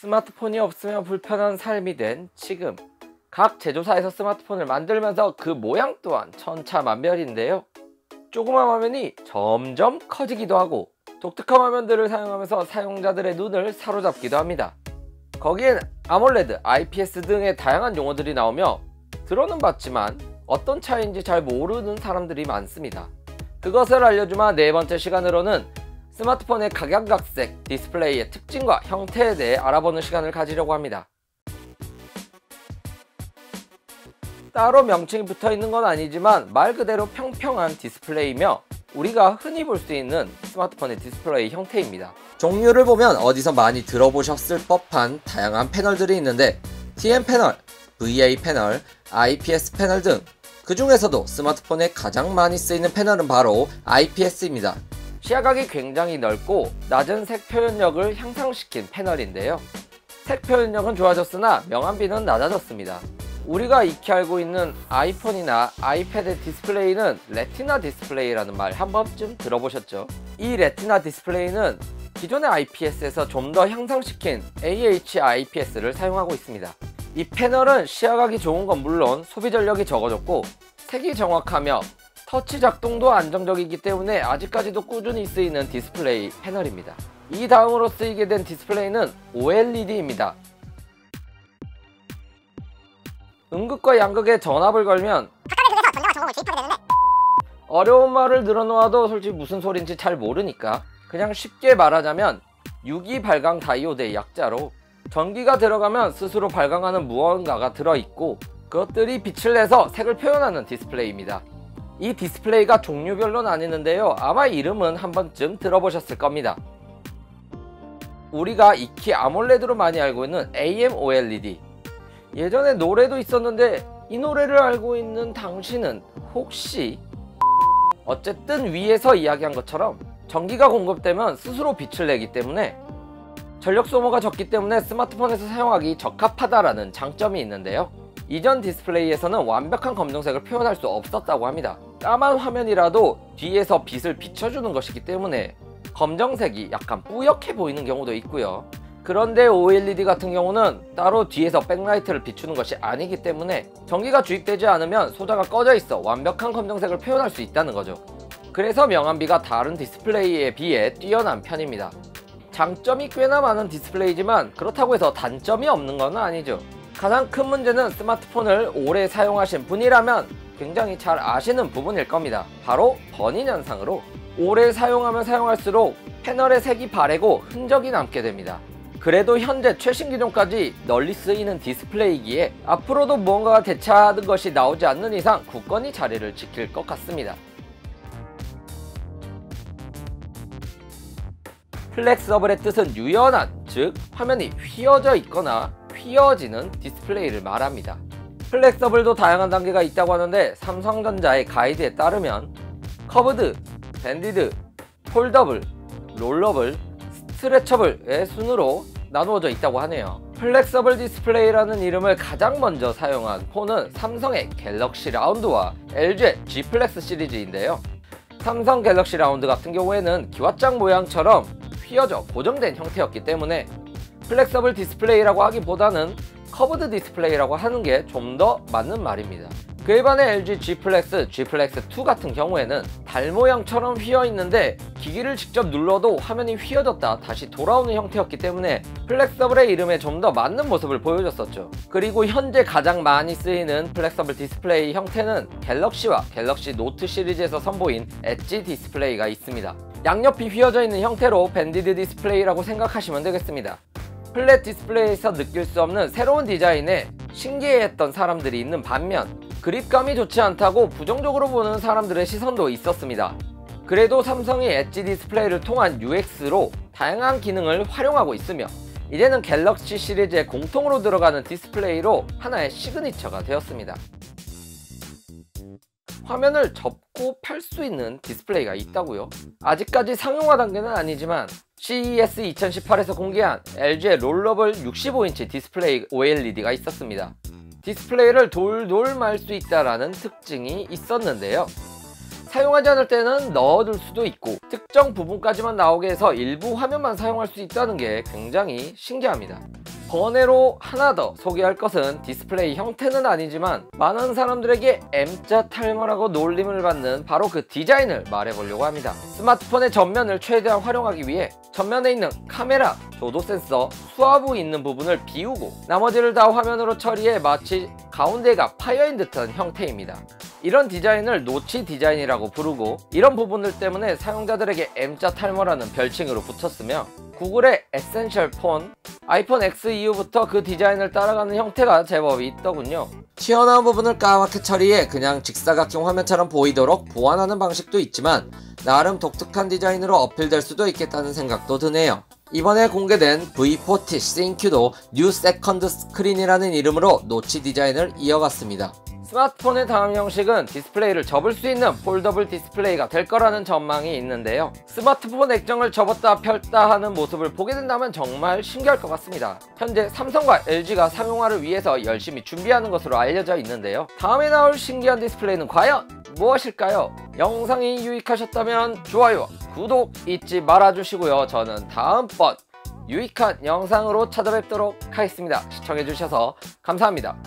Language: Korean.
스마트폰이 없으면 불편한 삶이 된 지금, 각 제조사에서 스마트폰을 만들면서 그 모양 또한 천차만별인데요. 조그만 화면이 점점 커지기도 하고 독특한 화면들을 사용하면서 사용자들의 눈을 사로잡기도 합니다. 거기엔 아몰레드, IPS 등의 다양한 용어들이 나오며 들어는 봤지만 어떤 차이인지 잘 모르는 사람들이 많습니다. 그것을 알려주마 네 번째 시간으로는 스마트폰의 각양각색 디스플레이의 특징과 형태에 대해 알아보는 시간을 가지려고 합니다. 따로 명칭이 붙어있는 건 아니지만 말 그대로 평평한 디스플레이며 우리가 흔히 볼 수 있는 스마트폰의 디스플레이 형태입니다. 종류를 보면 어디서 많이 들어보셨을 법한 다양한 패널들이 있는데 TN 패널, VA 패널, IPS 패널 등 그 중에서도 스마트폰에 가장 많이 쓰이는 패널은 바로 IPS입니다. 시야각이 굉장히 넓고 낮은 색 표현력을 향상시킨 패널인데요. 색 표현력은 좋아졌으나 명암비는 낮아졌습니다. 우리가 익히 알고 있는 아이폰이나 아이패드 디스플레이는 레티나 디스플레이라는 말 한 번쯤 들어보셨죠? 이 레티나 디스플레이는 기존의 IPS에서 좀 더 향상시킨 AHIPS를 사용하고 있습니다. 이 패널은 시야각이 좋은 건 물론 소비 전력이 적어졌고 색이 정확하며 터치 작동도 안정적이기 때문에 아직까지도 꾸준히 쓰이는 디스플레이 패널입니다. 이 다음으로 쓰이게 된 디스플레이는 OLED입니다. 음극과 양극에 전압을 걸면 각각의 극에서 전자와 전공을 주입하게 되는데 어려운 말을 늘어놓아도 솔직히 무슨 소린지 잘 모르니까 그냥 쉽게 말하자면 유기 발광 다이오드의 약자로 전기가 들어가면 스스로 발광하는 무언가가 들어있고 그것들이 빛을 내서 색을 표현하는 디스플레이입니다. 이 디스플레이가 종류별로 나뉘는데요. 아마 이름은 한 번쯤 들어보셨을 겁니다. 우리가 익히 아몰레드로 많이 알고 있는 AMOLED, 예전에 노래도 있었는데 이 노래를 알고 있는 당신은 혹시 어쨌든 위에서 이야기한 것처럼 전기가 공급되면 스스로 빛을 내기 때문에 전력 소모가 적기 때문에 스마트폰에서 사용하기 적합하다라는 장점이 있는데요. 이전 디스플레이에서는 완벽한 검정색을 표현할 수 없었다고 합니다. 까만 화면이라도 뒤에서 빛을 비춰주는 것이기 때문에 검정색이 약간 뿌옇게 보이는 경우도 있고요. 그런데 OLED 같은 경우는 따로 뒤에서 백라이트를 비추는 것이 아니기 때문에 전기가 주입되지 않으면 소자가 꺼져 있어 완벽한 검정색을 표현할 수 있다는 거죠. 그래서 명암비가 다른 디스플레이에 비해 뛰어난 편입니다. 장점이 꽤나 많은 디스플레이지만 그렇다고 해서 단점이 없는 건 아니죠. 가장 큰 문제는 스마트폰을 오래 사용하신 분이라면 굉장히 잘 아시는 부분일 겁니다. 바로 버닝 현상으로 오래 사용하면 사용할수록 패널의 색이 바래고 흔적이 남게 됩니다. 그래도 현재 최신 기종까지 널리 쓰이는 디스플레이기에 앞으로도 무언가가 대체하는 것이 나오지 않는 이상 굳건히 자리를 지킬 것 같습니다. 플렉서블의 뜻은 유연한, 즉 화면이 휘어져 있거나 휘어지는 디스플레이를 말합니다. 플렉서블도 다양한 단계가 있다고 하는데 삼성전자의 가이드에 따르면 커브드, 밴디드, 폴더블, 롤러블, 스트레쳐블의 순으로 나누어져 있다고 하네요. 플렉서블 디스플레이라는 이름을 가장 먼저 사용한 폰은 삼성의 갤럭시 라운드와 LG의 G 플렉스 시리즈인데요. 삼성 갤럭시 라운드 같은 경우에는 기왓장 모양처럼 휘어져 고정된 형태였기 때문에 플렉서블 디스플레이라고 하기보다는 커브드 디스플레이라고 하는 게 좀 더 맞는 말입니다. 그에 반해 LG G 플렉스, G 플렉스 2 같은 경우에는 달 모양처럼 휘어 있는데 기기를 직접 눌러도 화면이 휘어졌다 다시 돌아오는 형태였기 때문에 플렉서블의 이름에 좀 더 맞는 모습을 보여줬었죠. 그리고 현재 가장 많이 쓰이는 플렉서블 디스플레이 형태는 갤럭시와 갤럭시 노트 시리즈에서 선보인 엣지 디스플레이가 있습니다. 양옆이 휘어져 있는 형태로 밴디드 디스플레이라고 생각하시면 되겠습니다. 플랫 디스플레이에서 느낄 수 없는 새로운 디자인에 신기해했던 사람들이 있는 반면 그립감이 좋지 않다고 부정적으로 보는 사람들의 시선도 있었습니다. 그래도 삼성이 엣지 디스플레이를 통한 UX로 다양한 기능을 활용하고 있으며 이제는 갤럭시 시리즈에 공통으로 들어가는 디스플레이로 하나의 시그니처가 되었습니다. 화면을 접고 펼 수 있는 디스플레이가 있다고요? 아직까지 상용화 단계는 아니지만 CES 2018에서 공개한 LG의 롤러블 65인치 디스플레이 OLED가 있었습니다. 디스플레이를 돌돌 말 수 있다는 특징이 있었는데요. 사용하지 않을 때는 넣어둘 수도 있고 특정 부분까지만 나오게 해서 일부 화면만 사용할 수 있다는 게 굉장히 신기합니다. 번외로 하나 더 소개할 것은 디스플레이 형태는 아니지만 많은 사람들에게 M자 탈모라고 놀림을 받는 바로 그 디자인을 말해보려고 합니다. 스마트폰의 전면을 최대한 활용하기 위해 전면에 있는 카메라, 조도 센서, 수화부 있는 부분을 비우고 나머지를 다 화면으로 처리해 마치 가운데가 파여인 듯한 형태입니다. 이런 디자인을 노치 디자인이라고 부르고 이런 부분들 때문에 사용자들에게 M자 탈모라는 별칭으로 붙었으며 구글의 에센셜 폰, 아이폰 X 이후부터 그 디자인을 따라가는 형태가 제법 있더군요. 튀어나온 부분을 까맣게 처리해 그냥 직사각형 화면처럼 보이도록 보완하는 방식도 있지만 나름 독특한 디자인으로 어필될 수도 있겠다는 생각도 드네요. 이번에 공개된 V40 ThinQ도 뉴 세컨드 스크린이라는 이름으로 노치 디자인을 이어갔습니다. 스마트폰의 다음 형식은 디스플레이를 접을 수 있는 폴더블 디스플레이가 될 거라는 전망이 있는데요. 스마트폰 액정을 접었다 펼다 하는 모습을 보게 된다면 정말 신기할 것 같습니다. 현재 삼성과 LG가 상용화를 위해서 열심히 준비하는 것으로 알려져 있는데요. 다음에 나올 신기한 디스플레이는 과연 무엇일까요? 영상이 유익하셨다면 좋아요, 구독 잊지 말아주시고요. 저는 다음번 유익한 영상으로 찾아뵙도록 하겠습니다. 시청해주셔서 감사합니다.